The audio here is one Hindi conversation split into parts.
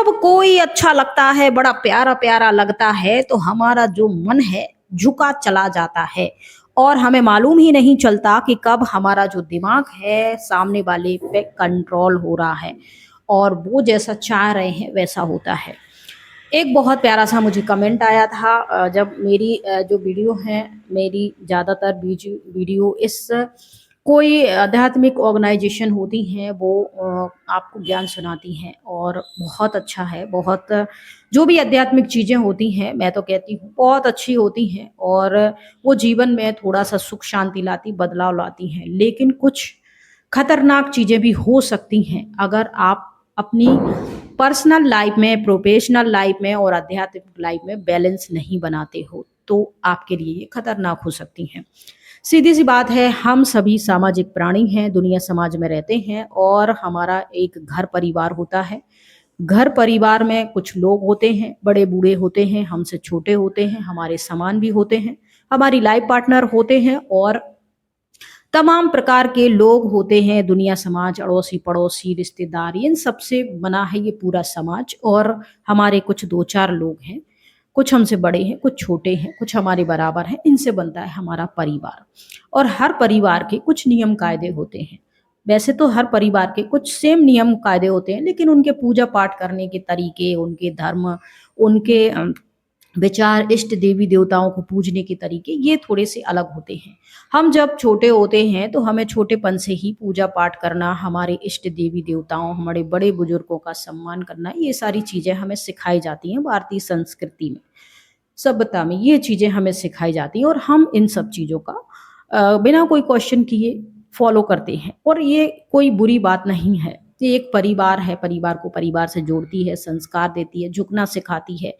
जब कोई अच्छा लगता है, बड़ा प्यारा प्यारा लगता है, तो हमारा जो मन है झुका चला जाता है और हमें मालूम ही नहीं चलता कि कब हमारा जो दिमाग है सामने वाले पे कंट्रोल हो रहा है और वो जैसा चाह रहे हैं वैसा होता है। एक बहुत प्यारा सा मुझे कमेंट आया था, जब मेरी जो वीडियो है, मेरी ज़्यादातर वीडियो इस कोई आध्यात्मिक ऑर्गेनाइजेशन होती हैं, वो आपको ज्ञान सुनाती हैं और बहुत अच्छा है। बहुत जो भी आध्यात्मिक चीज़ें होती हैं, मैं तो कहती हूँ बहुत अच्छी होती हैं और वो जीवन में थोड़ा सा सुख शांति लाती, बदलाव लाती हैं। लेकिन कुछ खतरनाक चीज़ें भी हो सकती हैं अगर आप अपनी पर्सनल लाइफ में, प्रोफेशनल लाइफ में और आध्यात्मिक लाइफ में बैलेंस नहीं बनाते हो, तो आपके लिए ये खतरनाक हो सकती हैं। सीधी सी बात है, हम सभी सामाजिक प्राणी हैं, दुनिया समाज में रहते हैं और हमारा एक घर परिवार होता है। घर परिवार में कुछ लोग होते हैं, बड़े बूढ़े होते हैं, हमसे छोटे होते हैं, हमारे समान भी होते हैं, हमारी लाइफ पार्टनर होते हैं और तमाम प्रकार के लोग होते हैं। दुनिया समाज, अड़ोसी पड़ोसी, रिश्तेदार, इन सबसे बना है ये पूरा समाज और हमारे कुछ दो चार लोग हैं, कुछ हमसे बड़े हैं, कुछ छोटे हैं, कुछ हमारे बराबर हैं, इनसे बनता है हमारा परिवार। और हर परिवार के कुछ नियम कायदे होते हैं। वैसे तो हर परिवार के कुछ सेम नियम कायदे होते हैं, लेकिन उनके पूजा पाठ करने के तरीके, उनके धर्म, उनके विचार, इष्ट देवी देवताओं को पूजने के तरीके ये थोड़े से अलग होते हैं। हम जब छोटे होते हैं तो हमें छोटेपन से ही पूजा पाठ करना, हमारे इष्ट देवी देवताओं, हमारे बड़े बुजुर्गों का सम्मान करना, ये सारी चीज़ें हमें सिखाई जाती हैं। भारतीय संस्कृति में, सभ्यता में ये चीज़ें हमें सिखाई जाती हैं और हम इन सब चीज़ों का बिना कोई क्वेश्चन किए फॉलो करते हैं। और ये कोई बुरी बात नहीं है। ये एक परिवार है, परिवार को परिवार से जोड़ती है, संस्कार देती है, झुकना सिखाती है,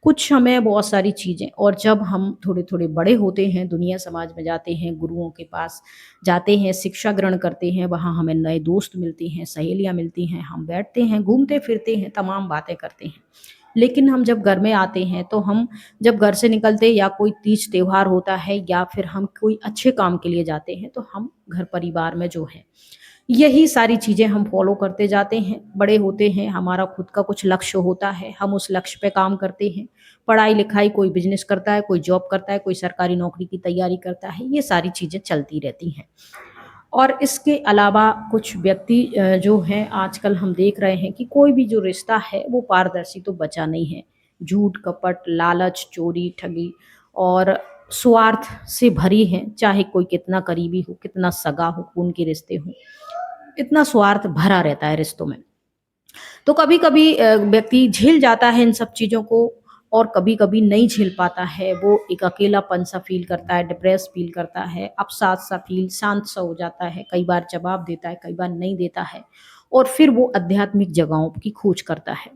कुछ हमें बहुत सारी चीज़ें। और जब हम थोड़े-थोड़े बड़े होते हैं, दुनिया समाज में जाते हैं, गुरुओं के पास जाते हैं, शिक्षा ग्रहण करते हैं, वहाँ हमें नए दोस्त मिलते हैं, सहेलियाँ मिलती हैं, हम बैठते हैं, घूमते-फिरते हैं, तमाम बातें करते हैं। लेकिन हम जब घर में आते हैं, तो हम जब घर से निकलते या कोई तीज त्योहार होता है या फिर हम कोई अच्छे काम के लिए जाते हैं, तो हम घर परिवार में जो है यही सारी चीज़ें हम फॉलो करते जाते हैं। बड़े होते हैं, हमारा खुद का कुछ लक्ष्य होता है, हम उस लक्ष्य पे काम करते हैं। पढ़ाई-लिखाई, कोई बिज़नेस करता है, कोई जॉब करता है, कोई सरकारी नौकरी की तैयारी करता है, ये सारी चीज़ें चलती रहती हैं। और इसके अलावा कुछ व्यक्ति जो हैं आजकल हम देख रहे हैं कि कोई भी जो रिश्ता है वो पारदर्शी तो बचा नहीं है। झूठ, कपट, लालच, चोरी, ठगी और स्वार्थ से भरी हैं। चाहे कोई कितना करीबी हो, कितना सगा हो, खून के रिश्ते हों, इतना स्वार्थ भरा रहता है रिश्तों में। तो कभी-कभी व्यक्ति झेल जाता है इन सब चीज़ों को और कभी-कभी नहीं झेल पाता है। वो एक अकेलापन-सा फ़ील करता है, डिप्रेस फ़ील करता है, अवसाद-सा फ़ील, शांत-सा हो जाता है। कई बार जवाब देता है, कई बार नहीं देता है और फिर वो आध्यात्मिक जगहों की खोज करता है।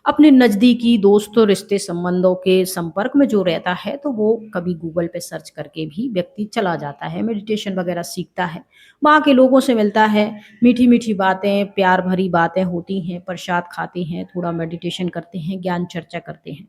अपने नज़दीकी दोस्तों, रिश्ते, संबंधों के संपर्क में जो रहता है, तो वो कभी गूगल पे सर्च करके भी व्यक्ति चला जाता है, मेडिटेशन वगैरह सीखता है, वहाँ के लोगों से मिलता है, मीठी-मीठी बातें, प्यार भरी बातें होती हैं, प्रसाद खाते हैं, थोड़ा मेडिटेशन करते हैं, ज्ञान चर्चा करते हैं।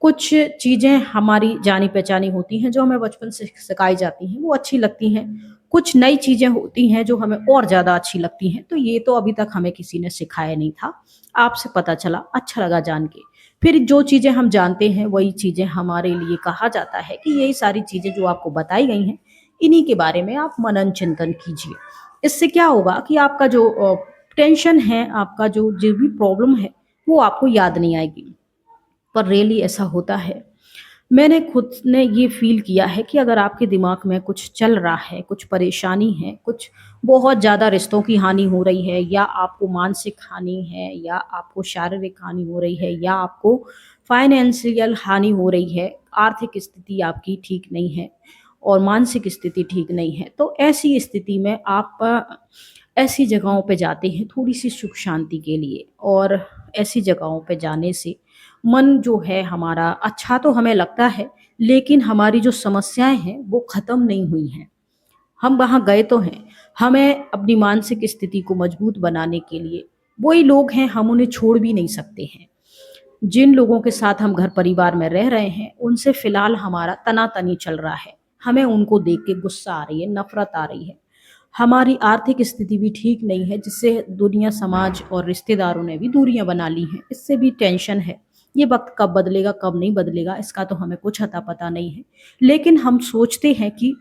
कुछ चीज़ें हमारी जानी-पहचानी होती हैं, जो हमें बचपन से सिखाई जाती हैं, वो अच्छी लगती हैं। कुछ नई चीज़ें होती हैं, जो हमें और ज़्यादा अच्छी लगती हैं, तो ये तो अभी तक हमें किसी ने सिखाया नहीं था। आपसे पता चला, अच्छा लगा जान के। फिर जो चीज़ें हम जानते हैं, वही चीज़ें हमारे लिए कहा जाता है कि यही सारी चीज़ें जो आपको बताई गई हैं, इन्हीं के बारे में आप मनन-चिंतन कीजिए। इससे क्या होगा कि आपका जो टेंशन है, आपका जो भी प्रॉब्लम है, वो आपको याद नहीं आएगी। पर रियली ऐसा होता है। मैंने खुद ने ये फ़ील किया है कि अगर आपके दिमाग में कुछ चल रहा है, कुछ परेशानी है, कुछ बहुत ज़्यादा रिश्तों की हानि हो रही है या आपको मानसिक हानि है या आपको शारीरिक हानि हो रही है या आपको फाइनेंशियल हानि हो रही है, आर्थिक स्थिति आपकी ठीक नहीं है और मानसिक स्थिति ठीक नहीं है, तो ऐसी स्थिति में आप ऐसी जगहों पे जाते हैं थोड़ी-सी सुख शांति के लिए। और ऐसी जगहों पे जाने से मन जो है हमारा अच्छा तो हमें लगता है, लेकिन हमारी जो समस्याएँ हैं वो ख़त्म नहीं हुई हैं। हम वहाँ गए तो हैं, हमें अपनी मानसिक स्थिति को मजबूत बनाने के लिए वही लोग हैं, हम उन्हें छोड़ भी नहीं सकते हैं। जिन लोगों के साथ हम घर परिवार में रह रहे हैं, उनसे फ़िलहाल हमारा तना-तनी चल रहा है। हमें उनको देख के गुस्सा आ रही है, नफ़रत आ रही है। हमारी आर्थिक स्थिति भी ठीक नहीं है, जिससे दुनिया, समाज और रिश्तेदारों ने भी दूरियां बना ली हैं। इससे भी टेंशन है। ये वक्त कब बदलेगा, कब नहीं बदलेगा, इसका तो हमें कुछ अता पता नहीं है। लेकिन हम सोचते हैं कि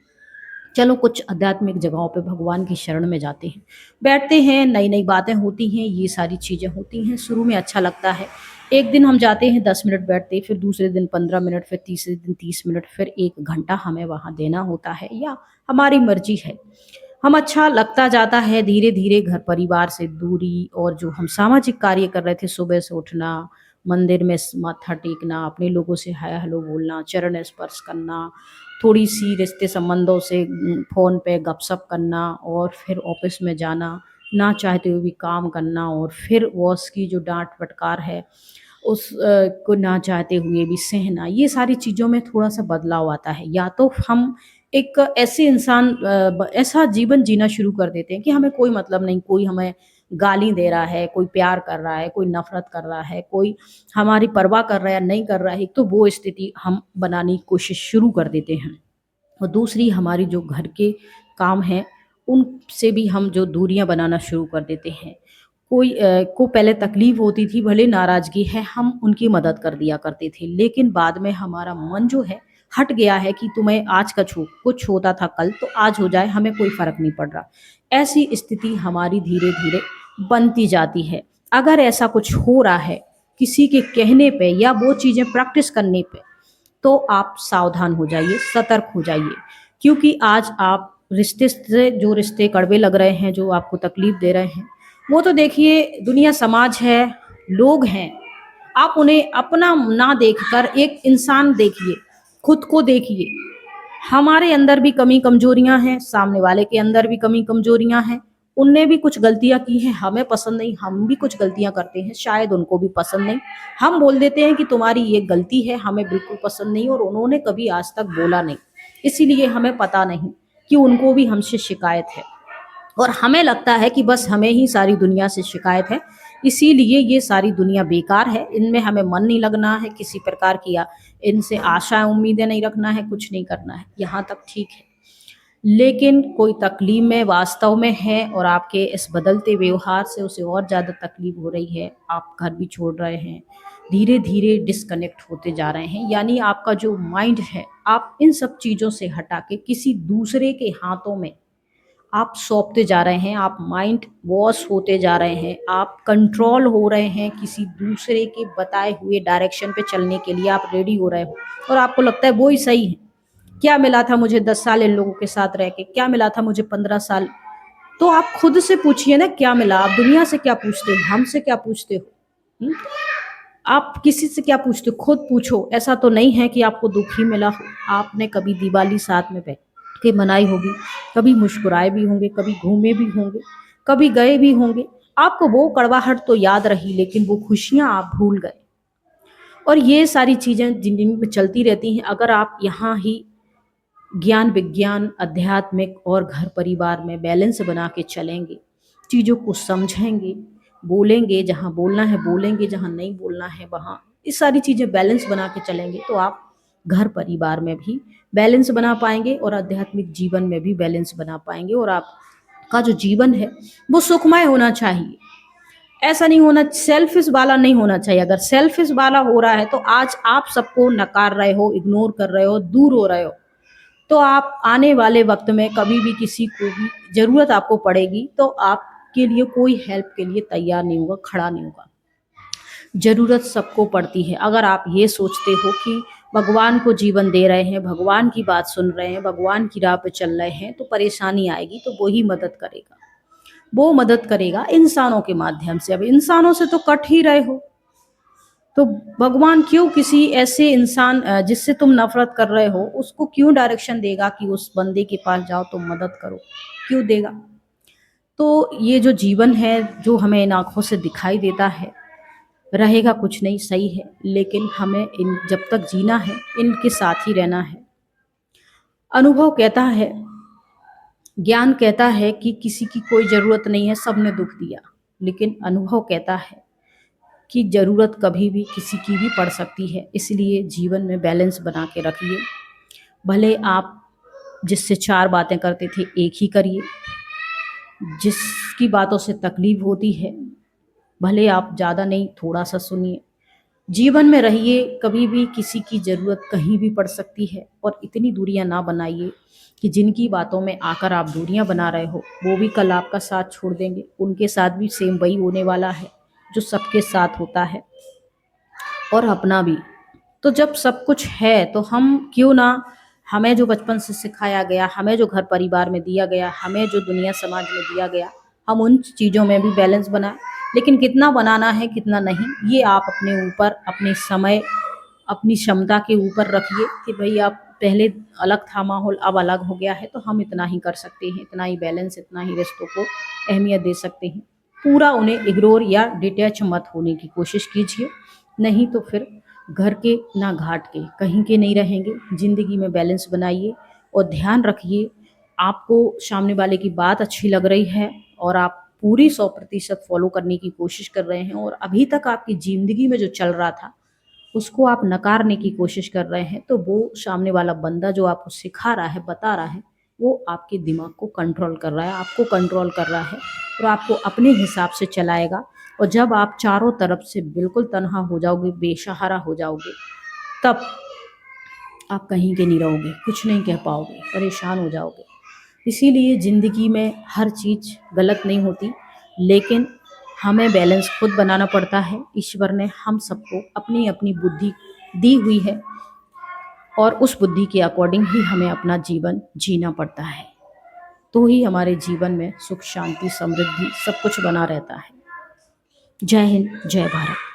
चलो कुछ आध्यात्मिक जगहों पे भगवान की शरण में जाते हैं, बैठते हैं, नई नई बातें होती हैं, ये सारी चीज़ें होती हैं। शुरू में अच्छा लगता है, एक दिन हम जाते हैं 10 मिनट बैठते, फिर दूसरे दिन 15 मिनट, फिर तीसरे दिन 30 मिनट, फिर 1 घंटा हमें वहाँ देना होता है, या हमारी मर्जी है। हम अच्छा लगता जाता है, धीरे धीरे घर परिवार से दूरी, और जो हम सामाजिक कार्य कर रहे थे, सुबह से उठना, मंदिर में माथा टेकना, अपने लोगों से हाय हेलो बोलना, चरण स्पर्श करना, थोड़ी सी रिश्ते संबंधों से फ़ोन पे गपशप करना, और फिर ऑफिस में जाना, ना चाहते हुए भी काम करना, और फिर बॉस की जो डांट फटकार है उस को ना चाहते हुए भी सहना, ये सारी चीज़ों में थोड़ा सा बदलाव आता है। या तो हम एक ऐसे इंसान ऐसा जीवन जीना शुरू कर देते हैं कि हमें कोई मतलब नहीं, कोई हमें गाली दे रहा है, कोई प्यार कर रहा है, कोई नफरत कर रहा है, कोई हमारी परवाह कर रहा है या नहीं कर रहा है, तो वो स्थिति हम बनाने की कोशिश शुरू कर देते हैं। और दूसरी, हमारी जो घर के काम हैं, उनसे भी हम जो दूरियां बनाना शुरू कर देते हैं। कोई को पहले तकलीफ होती थी, भले नाराज़गी है, हम उनकी मदद कर दिया करते थे, लेकिन बाद में हमारा मन जो है हट गया है कि तुम्हें आज का कुछ होता था कल, तो आज हो जाए, हमें कोई फ़र्क नहीं पड़ रहा। ऐसी स्थिति हमारी धीरे धीरे बनती जाती है। अगर ऐसा कुछ हो रहा है किसी के कहने पे या वो चीज़ें प्रैक्टिस करने पे, तो आप सावधान हो जाइए, सतर्क हो जाइए, क्योंकि आज आप रिश्ते से, जो रिश्ते कड़वे लग रहे हैं, जो आपको तकलीफ दे रहे हैं, वो तो देखिए दुनिया, समाज है, लोग हैं। आप उन्हें अपना ना देखकर एक इंसान देखिए, खुद को देखिए। हमारे अंदर भी कमी कमजोरियां हैं, सामने वाले के अंदर भी कमी कमजोरियां हैं। उनने भी कुछ गलतियां की हैं, हमें पसंद नहीं, हम भी कुछ गलतियां करते हैं, शायद उनको भी पसंद नहीं। हम बोल देते हैं कि तुम्हारी ये गलती है, हमें बिल्कुल पसंद नहीं, और उन्होंने कभी आज तक बोला नहीं, इसीलिए हमें पता नहीं कि उनको भी हमसे शिकायत है। और हमें लगता है कि बस हमें ही सारी दुनिया से शिकायत है, इसीलिए ये सारी दुनिया बेकार है, इनमें हमें मन नहीं लगना है, किसी प्रकार की इनसे आशाएं उम्मीदें नहीं रखना है, कुछ नहीं करना है, यहाँ तक ठीक है। लेकिन कोई तकलीफ में वास्तव में है, और आपके इस बदलते व्यवहार से उसे और ज़्यादा तकलीफ हो रही है, आप घर भी छोड़ रहे हैं, धीरे धीरे डिस्कनेक्ट होते जा रहे हैं, यानी आपका जो माइंड है, आप इन सब चीज़ों से हटा के किसी दूसरे के हाथों में आप सौंपते जा रहे हैं, आप माइंड वॉश होते जा रहे हैं, आप कंट्रोल हो रहे हैं, किसी दूसरे के बताए हुए डायरेक्शन पे चलने के लिए आप रेडी हो रहे हो, और आपको लगता है वो ही सही है। क्या मिला था मुझे 10 साल इन लोगों के साथ रह के, क्या मिला था मुझे 15 साल। तो आप खुद से पूछिए ना, क्या मिला। आप दुनिया से क्या पूछते हो, हमसे क्या पूछते हो? हुँ? आप किसी से क्या पूछते हो, खुद पूछो। ऐसा तो नहीं है कि आपको दुख ही मिला हो, आपने कभी दिवाली साथ में बैठ के मनाई होगी, कभी मुस्कुराए भी होंगे, कभी घूमे भी होंगे, कभी गए भी होंगे। आपको वो कड़वाहट तो याद रही, लेकिन वो खुशियाँ आप भूल गए। और ये सारी चीज़ें ज़िंदगी में चलती रहती हैं, अगर आप यहाँ ही ज्ञान, विज्ञान, आध्यात्मिक और घर परिवार में बैलेंस बना के चलेंगे, चीज़ों को समझेंगे, बोलेंगे जहाँ बोलना है बोलेंगे, जहाँ नहीं बोलना है वहाँ, ये सारी चीज़ें बैलेंस बना के चलेंगे, तो आप घर परिवार में भी बैलेंस बना पाएंगे, और आध्यात्मिक जीवन में भी बैलेंस बना पाएंगे, और आपका जो जीवन है वो सुखमय होना चाहिए। ऐसा नहीं होना, सेल्फिश वाला नहीं होना चाहिए। अगर सेल्फिश वाला हो रहा है, तो आज आप सबको नकार रहे हो, इग्नोर कर रहे हो, दूर हो रहे हो, तो आप आने वाले वक्त में कभी भी किसी को भी ज़रूरत आपको पड़ेगी, तो आपके लिए कोई हेल्प के लिए तैयार नहीं होगा, खड़ा नहीं होगा। ज़रूरत सबको पड़ती है। अगर आप ये सोचते हो कि भगवान को जीवन दे रहे हैं, भगवान की बात सुन रहे हैं, भगवान की राह पे चल रहे हैं, तो परेशानी आएगी तो वो ही मदद करेगा। वो मदद करेगा इंसानों के माध्यम से। अब इंसानों से तो कट ही रहे हो, तो भगवान क्यों किसी ऐसे इंसान जिससे तुम नफरत कर रहे हो, उसको क्यों डायरेक्शन देगा कि उस बंदे के पास जाओ तुम मदद करो? क्यों देगा? तो ये जो जीवन है, जो हमें इन आँखों से दिखाई देता है, रहेगा कुछ नहीं, सही है, लेकिन हमें इन जब तक जीना है, इनके साथ ही रहना है। अनुभव कहता है, ज्ञान कहता है कि किसी की कोई ज़रूरत नहीं है, सबने दुःख दिया। लेकिन अनुभव कहता है कि ज़रूरत कभी भी किसी की भी पड़ सकती है, इसलिए जीवन में बैलेंस बना के रखिए। भले आप जिससे 4 बातें करते थे, एक ही करिए। जिसकी बातों से तकलीफ होती है, भले आप ज़्यादा नहीं थोड़ा सा सुनिए। जीवन में रहिए, कभी भी किसी की ज़रूरत कहीं भी पड़ सकती है, और इतनी दूरियां ना बनाइए कि जिनकी बातों में आकर आप दूरियां बना रहे हो वो भी कल आपका साथ छोड़ देंगे। उनके साथ भी सेम वही होने वाला है जो सबके साथ होता है, और अपना भी। तो जब सब कुछ है तो हम क्यों ना, हमें जो बचपन से सिखाया गया, हमें जो घर परिवार में दिया गया, हमें जो दुनिया समाज में दिया गया, हम उन चीज़ों में भी बैलेंस बनाएं। लेकिन कितना बनाना है कितना नहीं, ये आप अपने ऊपर, अपने समय, अपनी क्षमता के ऊपर रखिए कि भाई आप पहले अलग था माहौल, अब अलग हो गया है, तो हम इतना ही कर सकते हैं, इतना ही बैलेंस, इतना ही रिश्तों को अहमियत दे सकते हैं। पूरा उन्हें इग्नोर या डिटैच मत होने की कोशिश कीजिए, नहीं तो फिर घर के ना घाट के कहीं के नहीं रहेंगे। ज़िंदगी में बैलेंस बनाइए और ध्यान रखिए, आपको सामने वाले की बात अच्छी लग रही है और आप पूरी 100% फॉलो करने की कोशिश कर रहे हैं, और अभी तक आपकी ज़िंदगी में जो चल रहा था उसको आप नकारने की कोशिश कर रहे हैं, तो वो सामने वाला बंदा जो आपको सिखा रहा है, बता रहा है, वो आपके दिमाग को कंट्रोल कर रहा है, आपको कंट्रोल कर रहा है, और आपको अपने हिसाब से चलाएगा। और जब आप चारों तरफ से बिल्कुल तन्हा हो जाओगे, बेसहारा हो जाओगे, तब आप कहीं के नहीं रहोगे, कुछ नहीं कह पाओगे, परेशान हो जाओगे। इसीलिए ज़िंदगी में हर चीज़ गलत नहीं होती, लेकिन हमें बैलेंस खुद बनाना पड़ता है। ईश्वर ने हम सबको अपनी अपनी बुद्धि दी हुई है, और उस बुद्धि के अकॉर्डिंग ही हमें अपना जीवन जीना पड़ता है, तो ही हमारे जीवन में सुख, शांति, समृद्धि सब कुछ बना रहता है। जय हिंद, जय भारत।